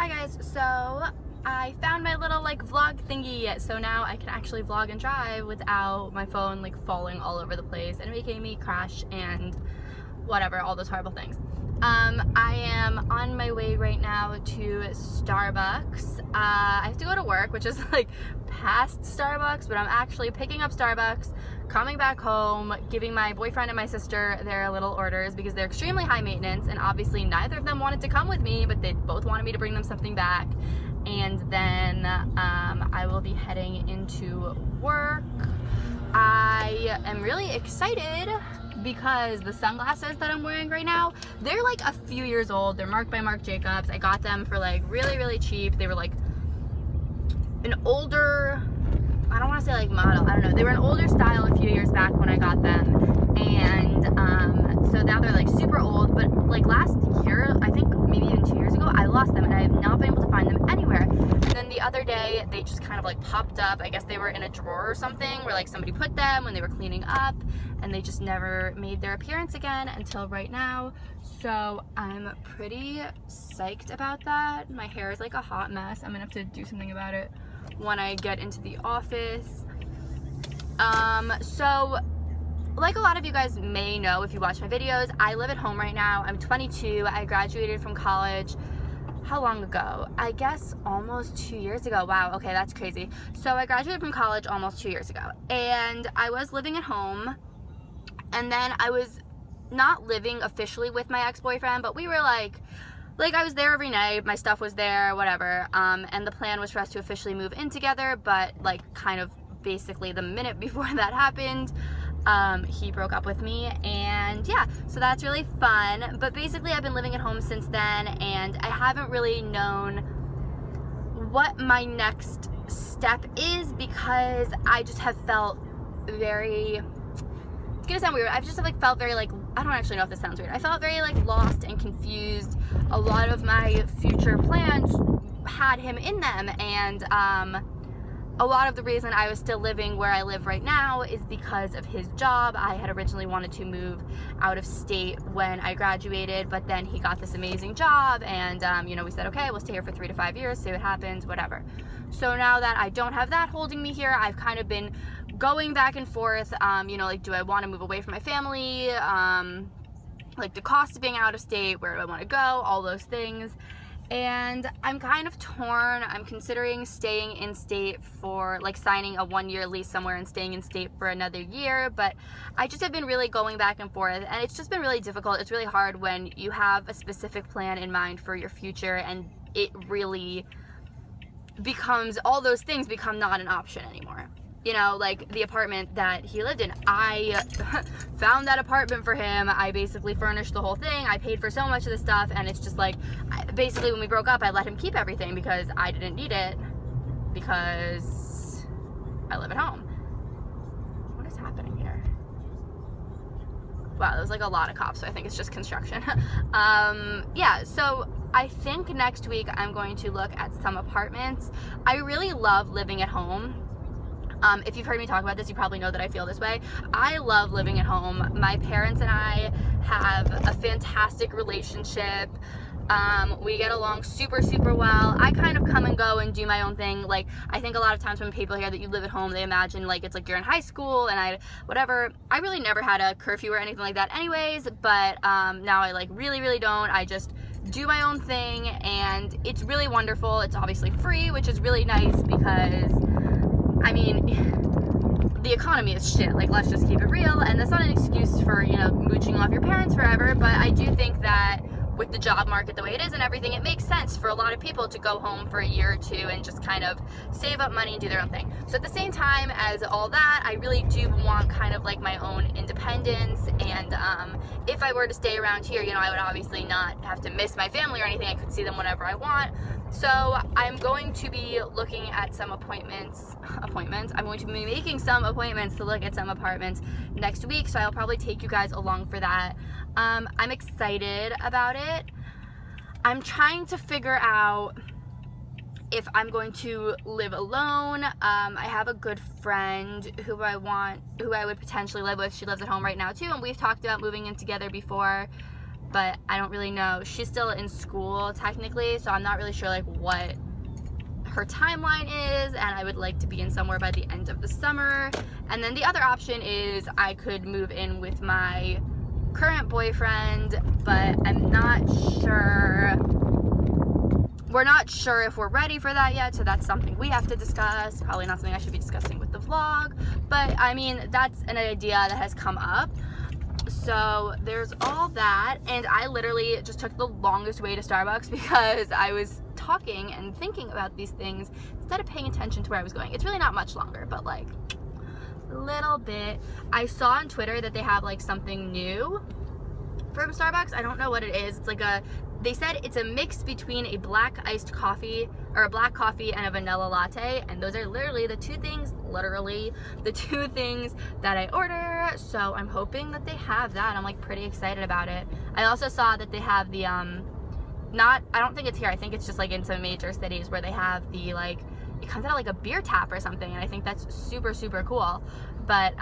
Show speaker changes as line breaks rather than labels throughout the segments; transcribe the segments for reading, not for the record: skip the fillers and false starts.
Hi guys, so I found my little vlog thingy, so now I can actually vlog and drive without my phone falling all over the place and making me crash and whatever, all those horrible things. I am on my way right now to Starbucks. I have to go to work, which is past Starbucks, but I'm actually picking up Starbucks, coming back home, giving my boyfriend and my sister their little orders because they're extremely high maintenance, and obviously neither of them wanted to come with me, but they both wanted me to bring them something back. And then I will be heading into work. I am really excited because the sunglasses that I'm wearing right now, they're a few years old. They're marked by Marc Jacobs. I got them for really cheap. They were an older, I don't want to say model, I don't know. They were an older style a few years back when I got them. And so now they're super old, but last year, I think maybe even 2 years ago, I lost them and I have not been able to find them anywhere. And then the other day, they just kind of popped up. I guess they were in a drawer or something where somebody put them when they were cleaning up, and they just never made their appearance again until right now. So I'm pretty psyched about that. My hair is a hot mess. I'm gonna have to do something about it when I get into the office. So like a lot of you guys may know if you watch my videos, I live at home right now. I'm 22. I graduated from college. How long ago? I guess almost 2 years ago. Wow, okay, that's crazy. So I graduated from college almost 2 years ago, and I was living at home, and then I was not living officially with my ex-boyfriend, but we were I was there every night, my stuff was there, whatever, and the plan was for us to officially move in together, but kind of basically the minute before that happened, he broke up with me, and yeah, so that's really fun. But basically I've been living at home since then, and I haven't really known what my next step is because I just have felt very, it's gonna sound weird, I've just felt very I don't actually know if this sounds weird. I felt very lost and confused. A lot of my future plans had him in them, and a lot of the reason I was still living where I live right now is because of his job. I had originally wanted to move out of state when I graduated, but then he got this amazing job, and we said, okay, we'll stay here for 3 to 5 years, see what happens, whatever. So now that I don't have that holding me here, I've kind of been going back and forth, do I want to move away from my family, the cost of being out of state, where do I want to go, all those things. And I'm kind of torn. I'm considering staying in state for signing a 1-year lease somewhere and staying in state for another year, but I just have been really going back and forth, and it's just been really difficult. It's really hard when you have a specific plan in mind for your future and it really becomes, all those things become not an option anymore. The apartment that he lived in, I found that apartment for him. I basically furnished the whole thing. I paid for so much of the stuff, and it's just basically when we broke up, I let him keep everything because I didn't need it because I live at home. What is happening here? Wow, there's a lot of cops, so I think it's just construction. Yeah, so I think next week I'm going to look at some apartments. I really love living at home. If you've heard me talk about this, you probably know that I feel this way. I love living at home. My parents and I have a fantastic relationship. We get along super well. I kind of come and go and do my own thing. I think a lot of times when people hear that you live at home, they imagine it's you're in high school and whatever. I really never had a curfew or anything like that anyways, but now I really don't. I just do my own thing, and it's really wonderful. It's obviously free, which is really nice because I mean, the economy is shit, let's just keep it real, and that's not an excuse for, mooching off your parents forever, but I do think that with the job market the way it is and everything, it makes sense for a lot of people to go home for a year or two and just kind of save up money and do their own thing. So at the same time as all that, I really do want kind of my own independence, and if I were to stay around here, I would obviously not have to miss my family or anything. I could see them whenever I want. So I'm going to be looking at some appointments. I'm going to be making some appointments to look at some apartments next week, so I'll probably take you guys along for that. I'm excited about it. I'm trying to figure out if I'm going to live alone. I have a good friend who I would potentially live with. She lives at home right now too, and we've talked about moving in together before. but I don't really know. She's still in school technically, so I'm not really sure like what her timeline is, and I would like to be in somewhere by the end of the summer. And then the other option is I could move in with my current boyfriend, but I'm not sure. We're not sure if we're ready for that yet, so that's something we have to discuss. Probably not something I should be discussing with the vlog, but I mean, that's an idea that has come up. So there's all that, and I literally just took the longest way to Starbucks because I was talking and thinking about these things instead of paying attention to where I was going. It's really not much longer, but like a little bit. I saw on Twitter that they have like something new from Starbucks. I don't know what it is. It's like they said it's a mix between a black iced coffee or a black coffee and a vanilla latte, and those are literally the two things that I order. So I'm hoping that they have that. I'm like pretty excited about it. I also saw that they have the I don't think it's here, I think it's just like in some major cities where they have the like, it comes out of like a beer tap or something, and I think that's super cool. But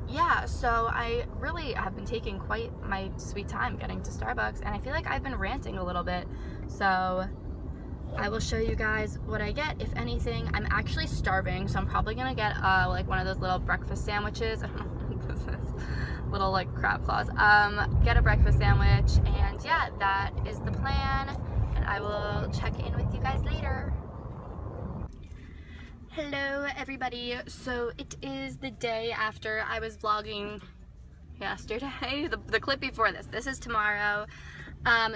yeah, so I really have been taking quite my sweet time getting to Starbucks, and I feel like I've been ranting a little bit, so I will show you guys what I get, if anything. I'm actually starving, so I'm probably gonna get like one of those little breakfast sandwiches. I don't know what this is. Little like crab claws. Get a breakfast sandwich, and yeah, that is the plan, and I will check in with you guys later. Hello everybody. So it is the day after I was vlogging yesterday. The clip before this is tomorrow.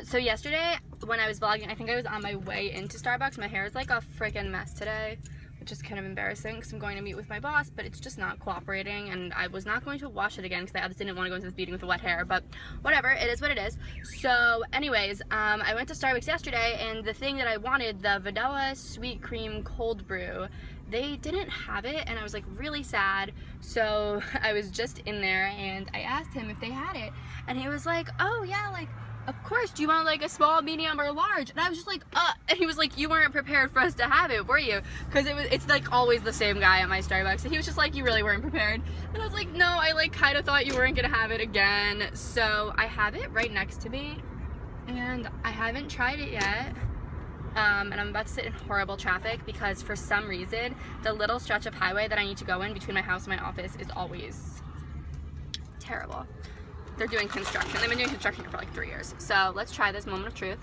So yesterday when I was vlogging, I think I was on my way into Starbucks. My hair is like a freaking mess today, which is kind of embarrassing because I'm going to meet with my boss, but it's just not cooperating, and I was not going to wash it again because I obviously didn't want to go into this meeting with wet hair, but whatever, it is what it is. So anyways, I went to Starbucks yesterday, and the thing that I wanted, the vanilla sweet cream cold brew, they didn't have it, and I was like really sad. So I was just in there and I asked him if they had it, and he was like, oh yeah, like of course, do you want like a small, medium, or large? And I was just like, and he was like, you weren't prepared for us to have it, were you? Because it's like always the same guy at my Starbucks, and he was just like, you really weren't prepared. And I was like, no, I like kind of thought you weren't gonna have it again. So I have it right next to me, and I haven't tried it yet. And I'm about to sit in horrible traffic because for some reason, the little stretch of highway that I need to go in between my house and my office is always terrible. They're doing construction. They've been doing construction here for like 3 years. So let's try this moment of truth.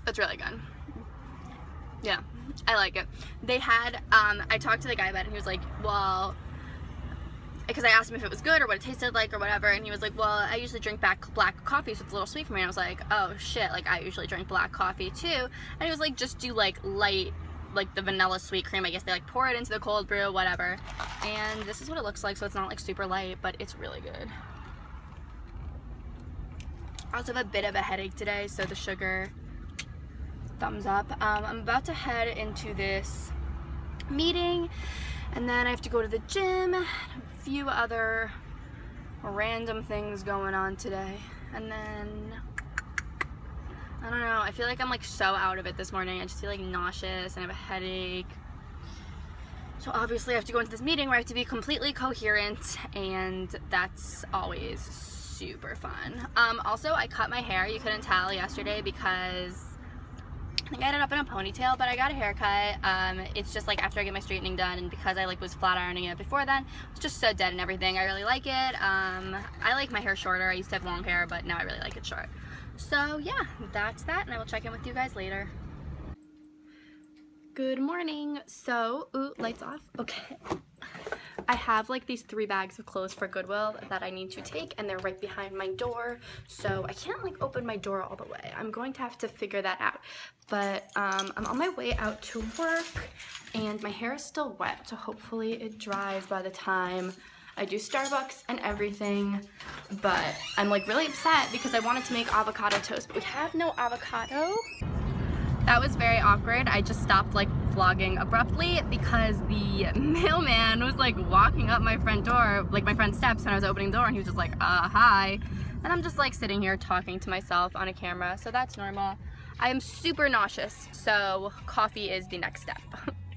That's really good. Yeah, I like it. They had, I talked to the guy about it, and he was like, well, because I asked him if it was good or what it tasted like or whatever, and he was like, well, I usually drink black coffee, so it's a little sweet for me. And I was like, oh shit, like I usually drink black coffee too. And he was like, just do like light, like the vanilla sweet cream. I guess they like pour it into the cold brew, whatever. And this is what it looks like, so it's not like super light, but it's really good. I also have a bit of a headache today, so the sugar, thumbs up. I'm about to head into this meeting, and then I have to go to the gym. A few other random things going on today, and then I don't know, I feel like I'm like so out of it this morning. I just feel like nauseous and I have a headache. So obviously I have to go into this meeting where I have to be completely coherent, and that's always super fun. Also, I cut my hair. You couldn't tell yesterday because I think I had it up in a ponytail, but I got a haircut. It's just like after I get my straightening done, and because I like was flat ironing it before then, it's just so dead and everything. I really like it. I like my hair shorter. I used to have long hair, but now I really like it short. So yeah, that's that, and I will check in with you guys later. Good morning. So, ooh, lights off. Okay. I have like these 3 bags of clothes for Goodwill that I need to take, and they're right behind my door, so I can't like open my door all the way. I'm going to have to figure that out. But I'm on my way out to work, and my hair is still wet, so hopefully it dries by the time I do Starbucks and everything. But I'm like really upset because I wanted to make avocado toast, but we have no avocado. That was very awkward. I just stopped like vlogging abruptly because the mailman was like walking up my front door, like my front steps, when I was opening the door, and he was just like, hi. And I'm just like sitting here talking to myself on a camera, so that's normal. I am super nauseous, so coffee is the next step.